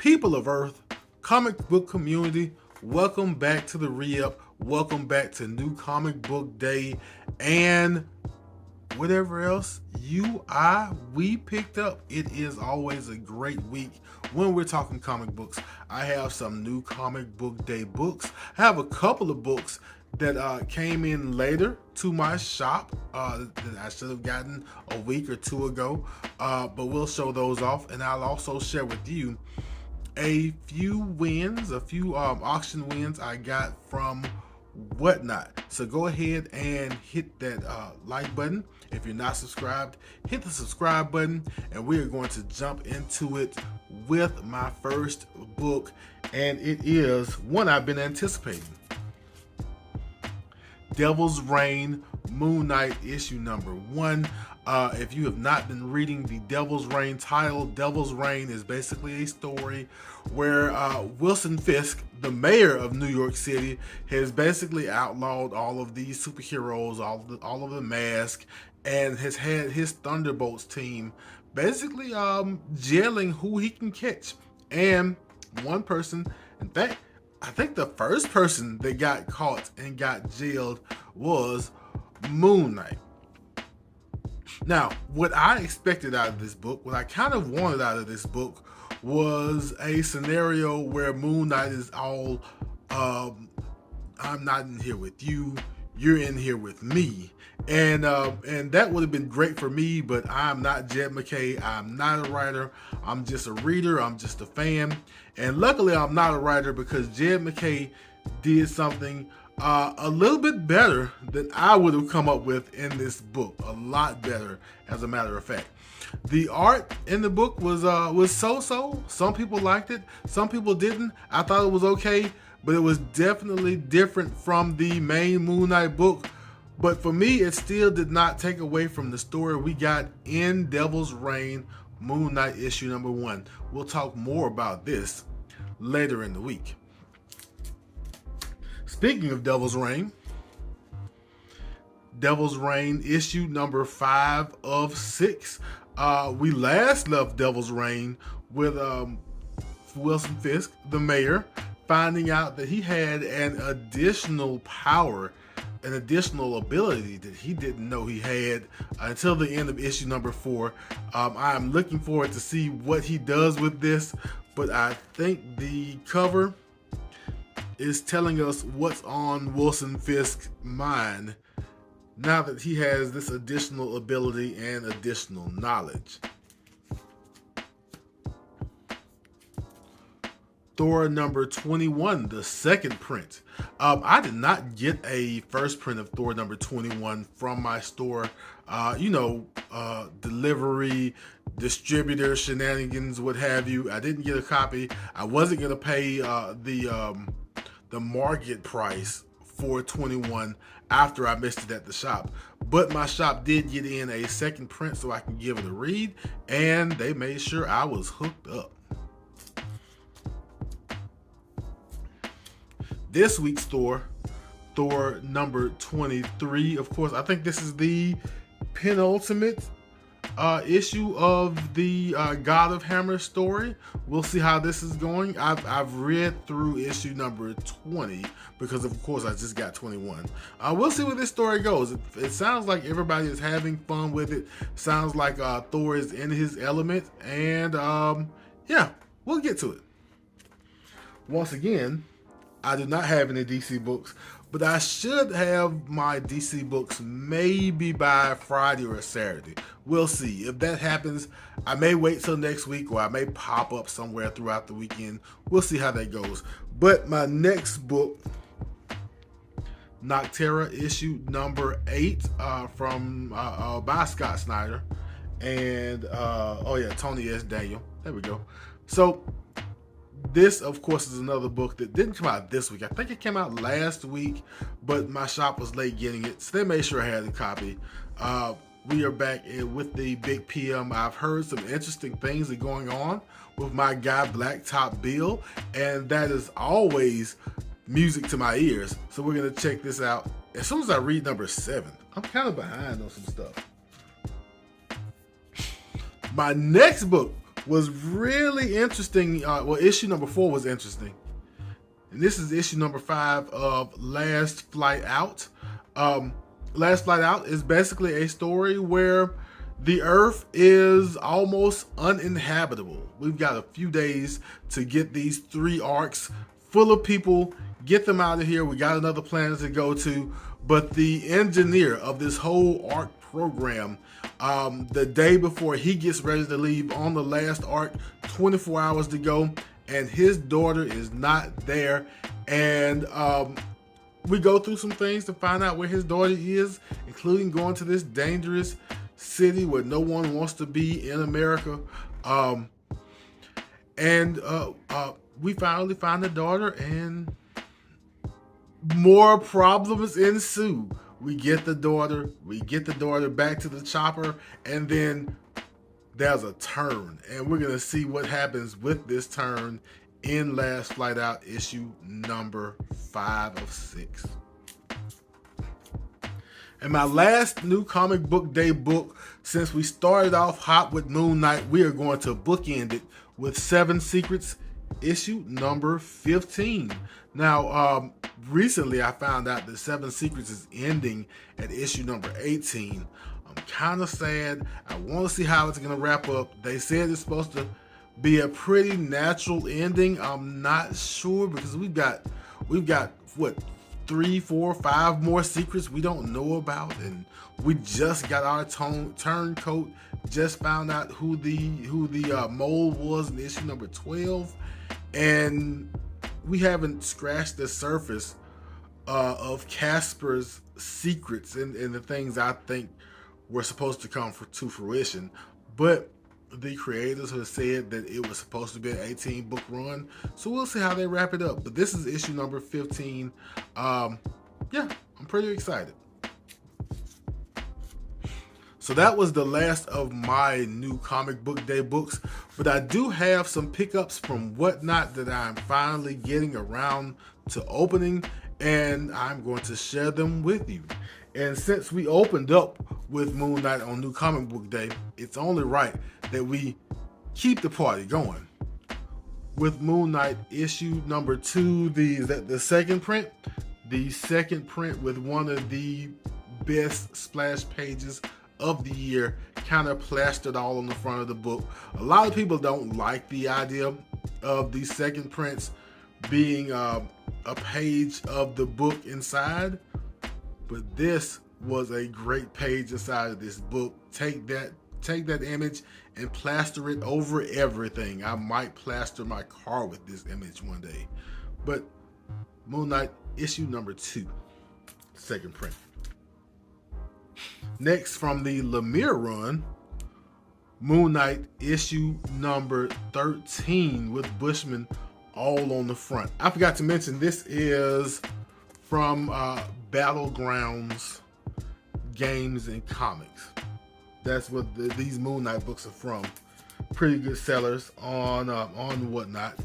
People of Earth, comic book community, welcome back to the re-up. Welcome back to New Comic Book Day and whatever else we picked up. It is always a great week when we're talking comic books. I have some new Comic Book Day books. I have a couple of books that came in later to my shop that I should have gotten a week or two ago, but we'll show those off, and I'll also share with you a few wins, a few auction wins I got from Whatnot. So go ahead and hit that like button. If you're not subscribed, hit the subscribe button, and we are going to jump into it with my first book, and it is one I've been anticipating. Devil's Reign, Moon Knight, issue number 1. If you have not been reading the Devil's Reign title, Devil's Reign is basically a story where Wilson Fisk, the mayor of New York City, has basically outlawed all of these superheroes, all of the masks, and has had his Thunderbolts team basically jailing who he can catch. And one person, in fact, I think the first person that got caught and got jailed was Moon Knight. Now, what I expected out of this book, what I kind of wanted out of this book, was a scenario where Moon Knight is all, I'm not in here with you, you're in here with me. And that would have been great for me, but I'm not Jed MacKay. I'm not a writer. I'm just a reader. I'm just a fan. And luckily, I'm not a writer because Jed MacKay did something a little bit better than I would have come up with in this book. A lot better, as a matter of fact. The art in the book was so-so. Some people liked it. Some people didn't. I thought it was okay, but it was definitely different from the main Moon Knight book. But for me, it still did not take away from the story we got in Devil's Reign, Moon Knight issue number 1. We'll talk more about this later in the week. Speaking of Devil's Reign issue number 5 of 6. We last left Devil's Reign with Wilson Fisk, the mayor, finding out that he had an additional power, an additional ability that he didn't know he had until the end of issue number 4. I'm looking forward to see what he does with this, but I think the cover is telling us what's on Wilson Fisk's mind now that he has this additional ability and additional knowledge. Thor number 21, the second print. I did not get a first print of Thor number 21 from my store. Delivery, distributor shenanigans, what have you. I didn't get a copy. I wasn't going to pay the market price for 21 after I missed it at the shop. But my shop did get in a second print so I can give it a read, and they made sure I was hooked up. This week's Thor number 23. Of course, I think this is the penultimate issue of the God of Hammer story. We'll see how this is going. I've read through issue number 20 because, of course, I just got 21. We'll see where this story goes. It sounds like everybody is having fun with it. Sounds like Thor is in his element, and yeah, we'll get to it. Once again, I do not have any DC books, but I should have my DC books maybe by Friday or Saturday. We'll see. If that happens, I may wait till next week, or I may pop up somewhere throughout the weekend. We'll see how that goes. But my next book, Nocterra issue number 8 by Scott Snyder and Tony S. Daniel. There we go. So this, of course, is another book that didn't come out this week. I think it came out last week, but my shop was late getting it, so they made sure I had a copy. We are back with the Big PM. I've heard some interesting things that are going on with my guy Blacktop Bill, and that is always music to my ears. So we're going to check this out as soon as I read number 7. I'm kind of behind on some stuff. My next book was really interesting. Well, issue number 4 was interesting. And this is issue number 5 of Last Flight Out. Last Flight Out is basically a story where the Earth is almost uninhabitable. We've got a few days to get these 3 arcs full of people, get them out of here. We got another planet to go to. But the engineer of this whole arc program, the day before he gets ready to leave on the last arc, 24 hours to go, and his daughter is not there. And we go through some things to find out where his daughter is, including going to this dangerous city where no one wants to be in America. We finally find the daughter, and more problems ensue. We get the daughter back to the chopper, and then there's a turn, and we're gonna see what happens with this turn in Last Flight Out issue number 5 of 6. And my last new comic book day book, since we started off hot with Moon Knight, we are going to bookend it with 7 Secrets issue number 15. Now, recently I found out that 7 Secrets is ending at issue number 18. I'm kind of sad. I want to see how it's going to wrap up. They said it's supposed to be a pretty natural ending. I'm not sure, because we've got what, 3, 4, 5 more secrets we don't know about, and we just got our turncoat. Just found out who the mole was in issue number 12, and we haven't scratched the surface of Casper's secrets and the things I think were supposed to come to fruition. But the creators have said that it was supposed to be an 18-book run, so we'll see how they wrap it up. But this is issue number 15. Yeah, I'm pretty excited. So that was the last of my new comic book day books, but I do have some pickups from Whatnot that I'm finally getting around to opening, and I'm going to share them with you. And since we opened up with Moon Knight on New Comic Book Day, it's only right that we keep the party going. With Moon Knight issue number 2, the second print? The second print with one of the best splash pages of the year, kind of plastered all on the front of the book. A lot of people don't like the idea of the second prints being a page of the book inside, but this was a great page inside of this book. Take that image and plaster it over everything. I might plaster my car with this image one day. But Moon Knight issue number 2, second print. Next, from the Lemire run, Moon Knight issue number 13 with Bushman all on the front. I forgot to mention, this is from Battlegrounds Games and Comics. That's what these Moon Knight books are from. Pretty good sellers on Whatnot.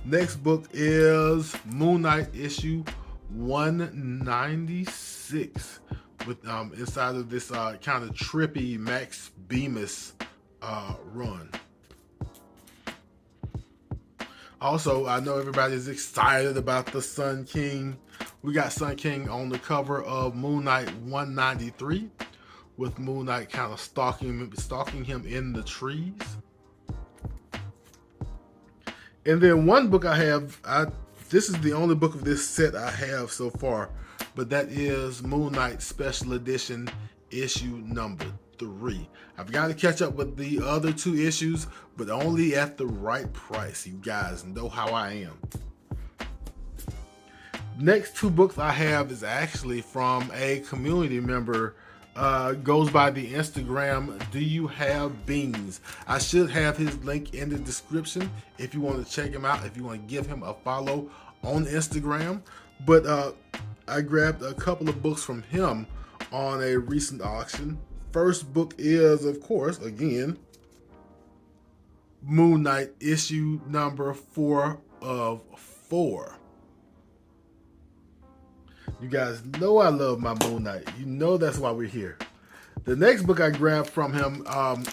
Next book is Moon Knight issue 196 with inside of this kind of trippy Max Bemis run. Also, I know everybody's excited about the Sun King. We got Sun King on the cover of Moon Knight 193, with Moon Knight kind of stalking him in the trees. And then one book I have, this is the only book of this set I have so far, but that is Moon Knight Special Edition issue number 3. I've got to catch up with the other 2 issues, but only at the right price. You guys know how I am. Next 2 books I have is actually from a community member, goes by the Instagram, Do You Have Beans? I should have his link in the description if you want to check him out, if you want to give him a follow on Instagram. But I grabbed a couple of books from him on a recent auction. First book is, of course, again, Moon Knight issue number 4 of 4. You guys know I love my Moon Knight. You know that's why we're here. The next book I grabbed from him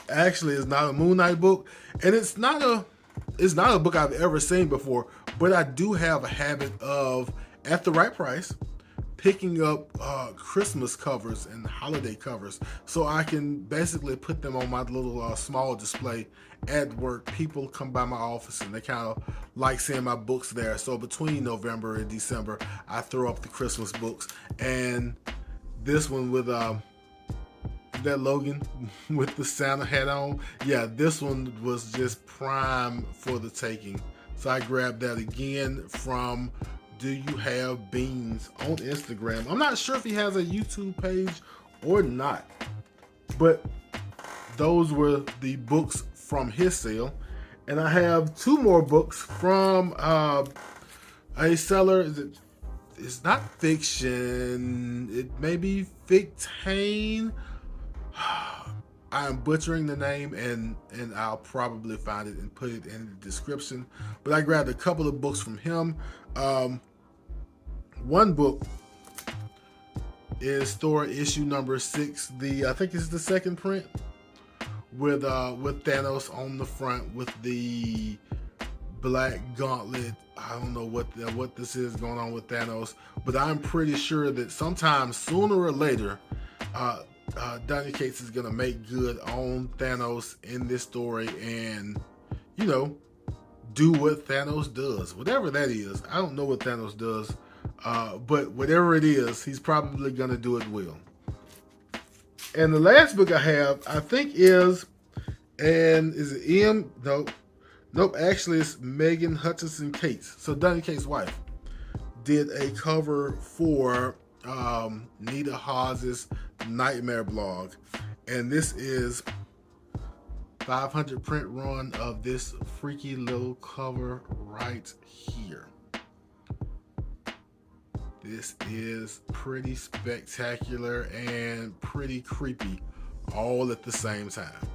actually is not a Moon Knight book, and it's not a book I've ever seen before. But I do have a habit of, at the right price, picking up Christmas covers and holiday covers, so I can basically put them on my little small display at work. People come by my office and they kind of like seeing my books there. So between November and December, I throw up the Christmas books, and this one with that Logan with the Santa hat on, yeah, this one was just prime for the taking. So I grabbed that again from Do You Have Beans on Instagram. I'm not sure if he has a YouTube page or not, but those were the books from his sale. And I have two more books from a seller. It's not fiction. It may be fictane. I'm butchering the name, and I'll probably find it and put it in the description. But I grabbed a couple of books from him. One book is Thor issue number 6. I think it's the second print with Thanos on the front with the black gauntlet. I don't know what this is going on with Thanos, but I'm pretty sure that sometime sooner or later, Donny Cates is gonna make good on Thanos in this story, and do what Thanos does, whatever that is. I don't know what Thanos does, but whatever it is, he's probably gonna do it well. And the last book I have, I think is it M? Nope. Actually, it's Megan Hutchinson Cates. So Donny Cates' wife did a cover for Nita Hawes's Nightmare blog, and this is 500 print run of this freaky little cover right here. This is pretty spectacular and pretty creepy all at the same time.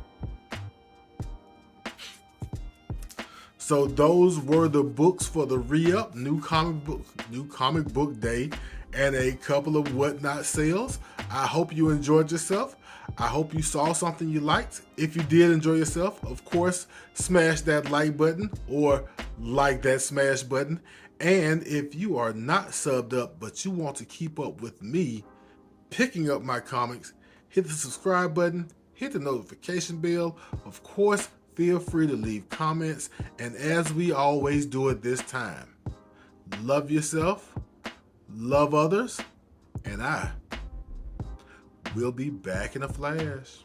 So those were the books for the re-up, new comic book day, and a couple of whatnot sales. I hope you enjoyed yourself. I hope you saw something you liked. If you did enjoy yourself, of course, smash that like button or like that smash button. And if you are not subbed up, but you want to keep up with me picking up my comics, hit the subscribe button, hit the notification bell. Of course, feel free to leave comments. And as we always do at this time, love yourself, love others, and I will be back in a flash.